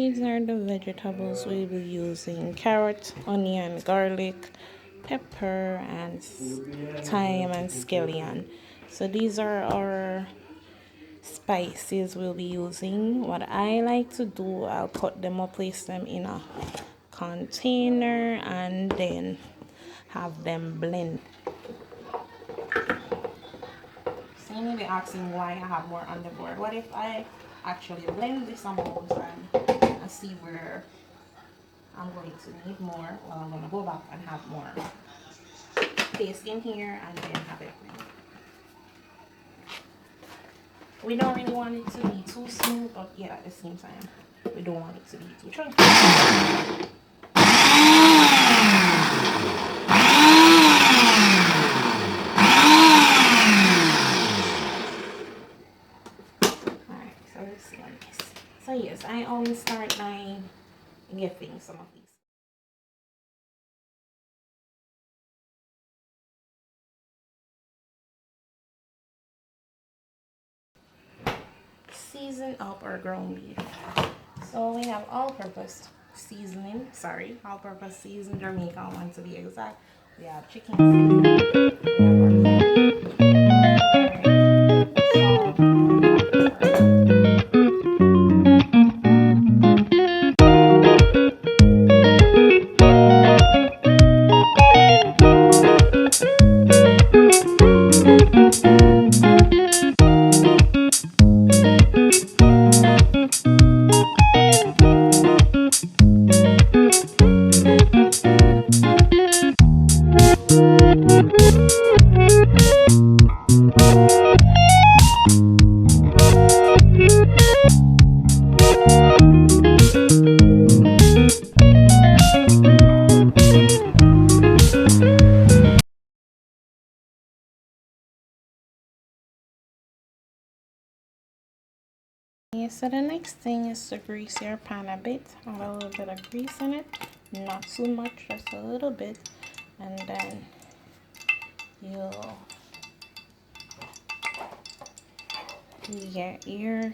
these are the vegetables we'll be using: carrot, onion, garlic, pepper, and thyme and scallion. So these are our spices we'll be using. What I like to do, I'll cut them up, place them in a container, and then have them blend. So you may be asking why I have more on the board. What if I actually blend this amount and see where I'm going to need more? Well, I'm going to go back and have more paste in here and then have it blend. We don't really want it to be too smooth, but yeah, at the same time, we don't want it to be too chunky. Alright, so let's see on this. So yes, I always start by getting some of these. Season up our ground beef. So we have all-purpose seasoning. Sorry, all-purpose season Jamaica, I want to be exact. We have chicken seasoning. So the next thing is to grease your pan a bit. Add a little bit of grease in it, not too much, just a little bit, and then you'll get your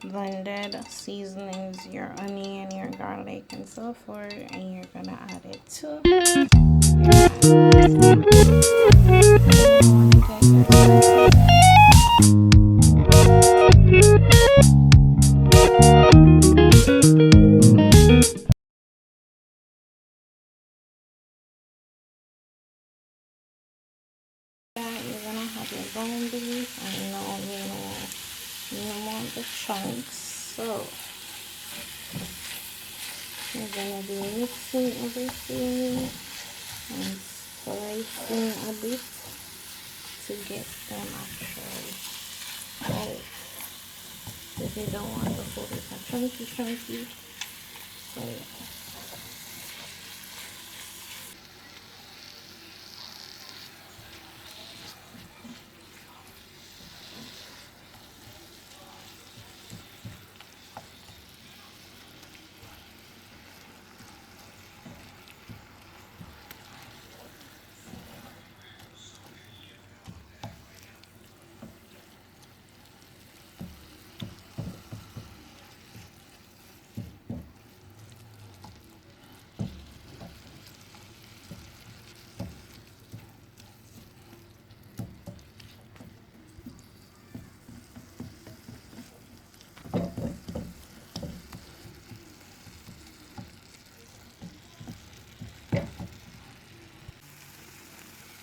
blended seasonings, your onion, your garlic, and so forth, and you're gonna add it to you're gonna have your ground beef, and now you want the chunks, so you're gonna be mixing everything and slicing a bit to get them actually right. If you don't want the food is chunky,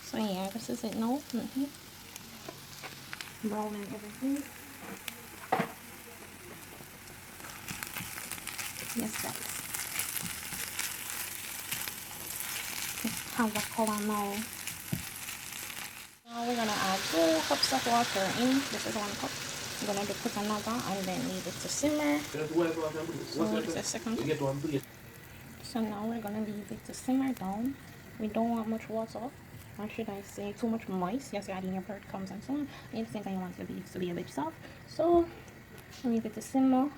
so yeah, this is it now. Browning everything. Yes, guys. Have a color now. Now we're gonna add 2 cups of water in. This is 1 cup. I'm gonna put another and then leave it to simmer. So it's the second cup. So now we're gonna leave it to simmer down. We don't want much water, or should I say too much moist. Yes, you're adding your breadcrumbs and so on. And at the same time you want the beef to be a bit soft. So leave it to simmer,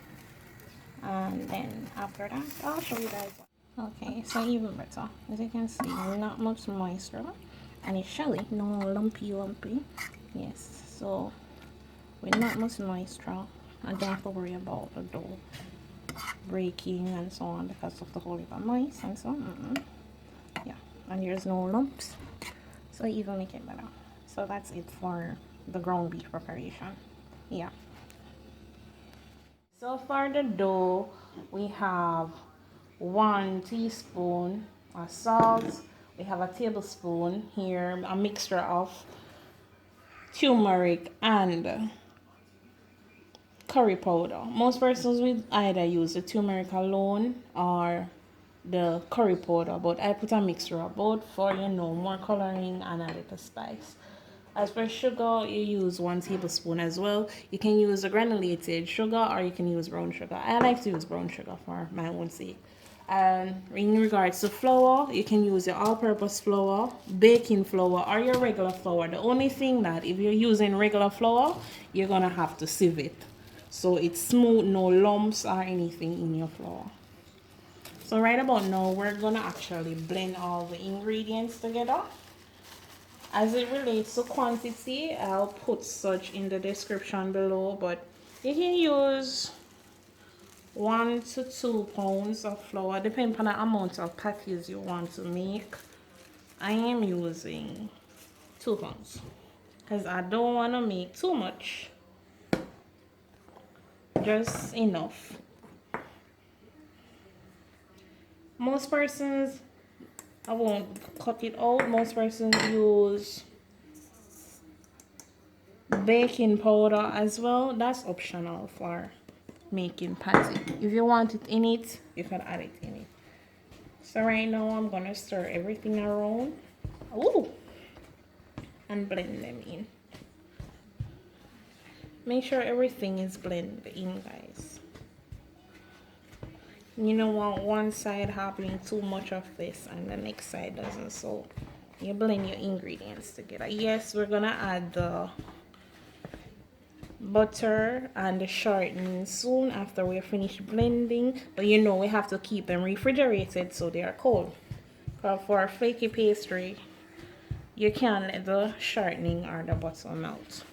and then after that I'll show you guys. Okay, so even better. As you can see, not much moisture, and it's shelly, no lumpy. Yes, so with not much moisture, I don't have to worry about the dough breaking and so on because of the whole heap of mice and so on. Yeah, and there's no lumps, so it even make it better. So that's it for the ground beef preparation. Yeah. So for the dough, we have 1 teaspoon of salt. We have a tablespoon here, a mixture of turmeric and curry powder. Most persons will either use the turmeric alone or the curry powder, but I put a mixture of both for, you know, more coloring and a little spice. As for sugar, you use 1 tablespoon as well. You can use the granulated sugar or you can use brown sugar. I like to use brown sugar for my own sake. And in regards to flour, you can use your all-purpose flour, baking flour, or your regular flour. The only thing that if you're using regular flour, you're gonna have to sieve it so it's smooth, no lumps or anything in your flour. So right about now, we're gonna actually blend all the ingredients together. As it relates to quantity, I'll put such in the description below, but you can use 1 to 2 pounds of flour, depending on the amount of patties you want to make. I am using 2 pounds because I don't want to make too much, just enough. Most persons, I won't cut it out, most persons use baking powder as well. That's optional for making patty. If you want it in it, you can add it in it. So right now I'm gonna stir everything around. Ooh, and blend them in. Make sure everything is blended in, guys. You don't want one side having too much of this and the next side doesn't, so you blend your ingredients together. Yes, we're gonna add the butter and the shortening soon after we're finished blending, but you know we have to keep them refrigerated so they are cold. For a flaky pastry, you can't let the shortening or the butter melt,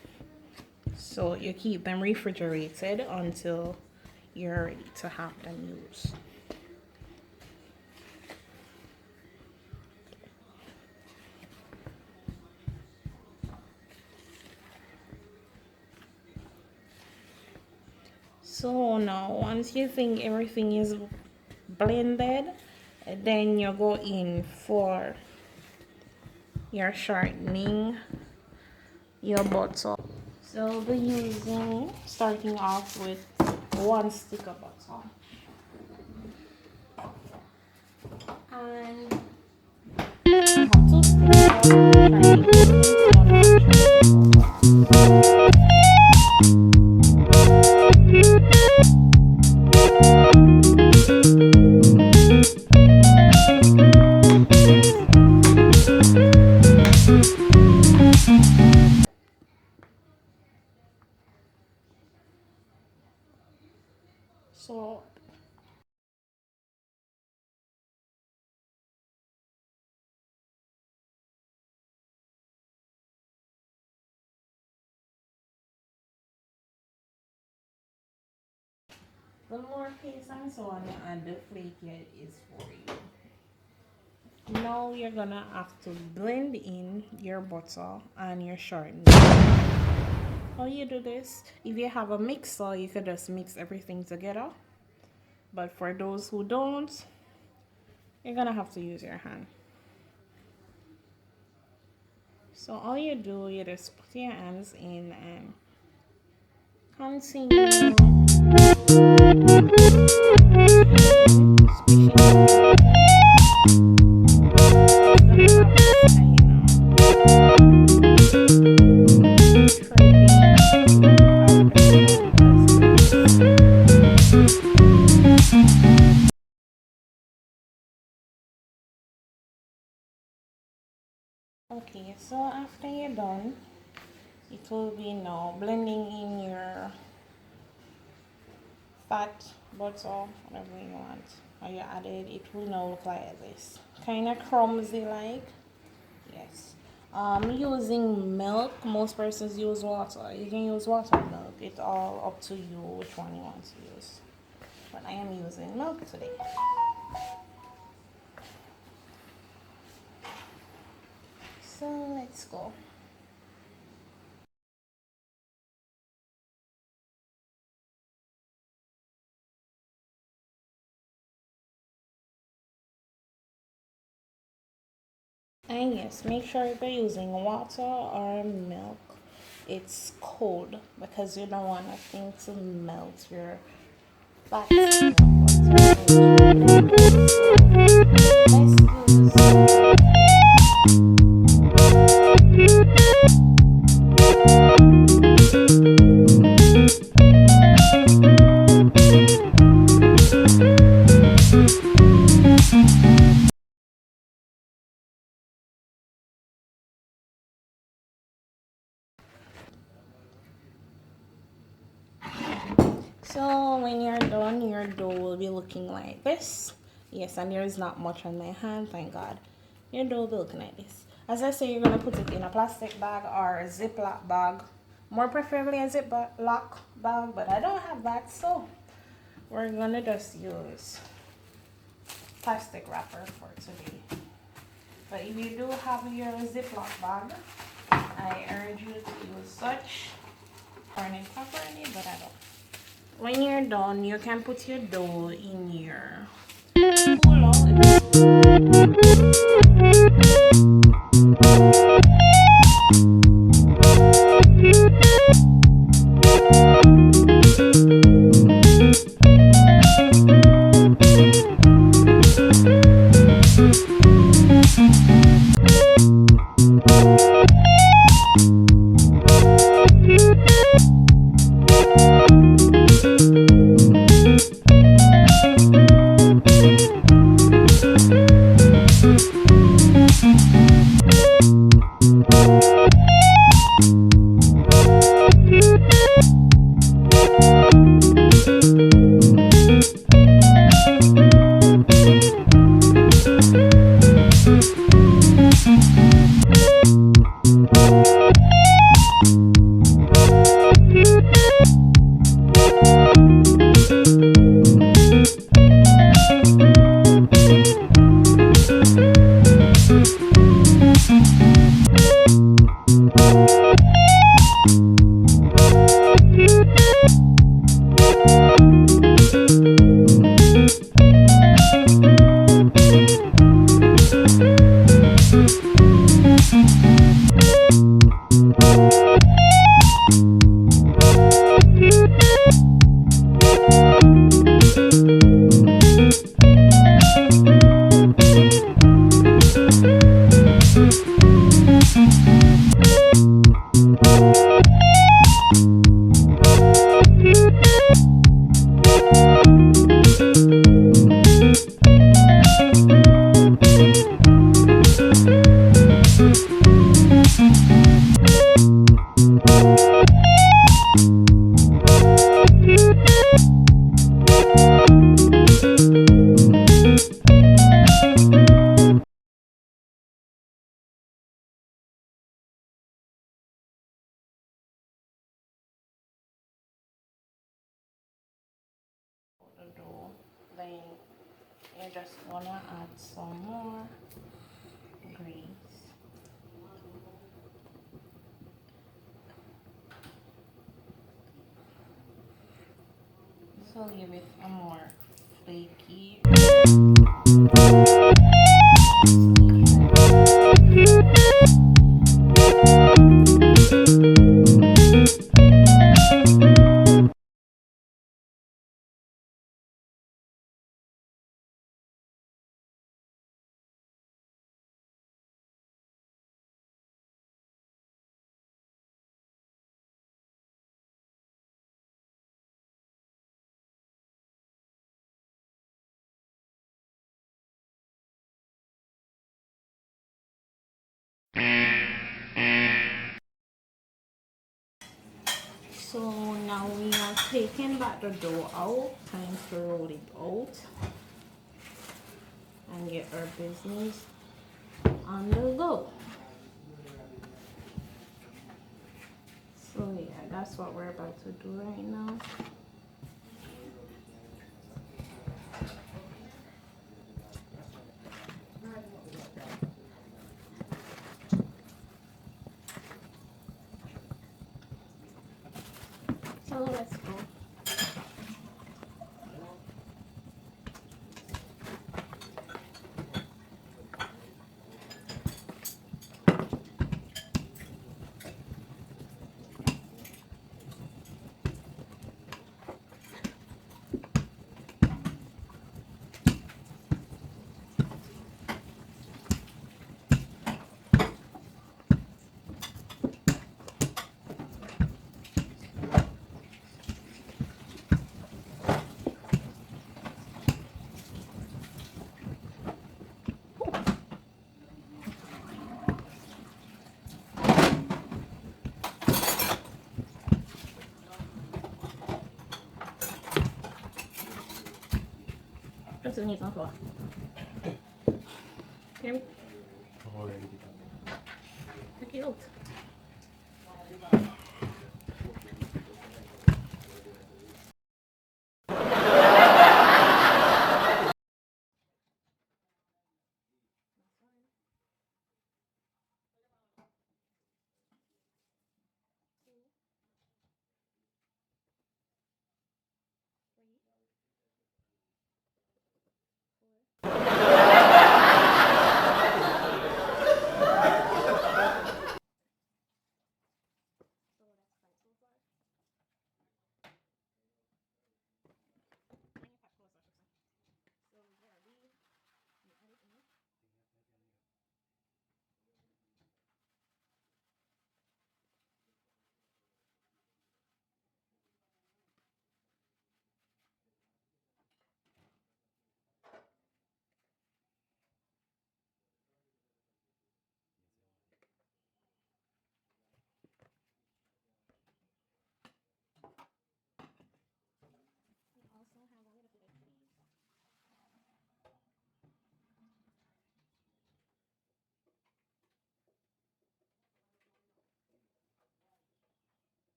so you keep them refrigerated until you're ready to have them used. So now once you think everything is blended, then you go in for your shortening, your butter. So we'll be using, starting off with 1 stick of butter. And I have 2 sticks so the more paste and so on you add, the flakier it is for you. Now you're gonna have to blend in your butter and your shortening. How you do this? If you have a mixer, you could just mix everything together. But for those who don't, you're gonna have to use your hand. So all you do, you just put your hands in and continue Okay, so after you're done, it will be now blending in your fat, butter, whatever you want. Or you added, it will now look like this. Kind of crumbsy like. Yes. Using milk, most persons use water. You can use water or milk. It's all up to you which one you want to use. But I am using milk today. So let's go. And yes, make sure you're using water or milk. It's cold because you don't want nothing to melt your back. So when you're done, your dough will be looking like this. Yes, and there is not much on my hand, thank God. Your dough will be looking like this. As I say, you're going to put it in a plastic bag or a Ziploc bag. More preferably a Ziploc bag, but I don't have that, so we're going to just use plastic wrapper for today. But if you do have your Ziploc bag, I urge you to use such. Burn it properly, but I don't. When you're done, you can put your dough in your cooler. Then you just wanna add some more grease. So give it a more flaky. So now we are taking back the dough out. Time to roll it out and get our business on the go. So yeah, that's what we're about to do right now. let's go. Just need some flour. Okay. Take it out.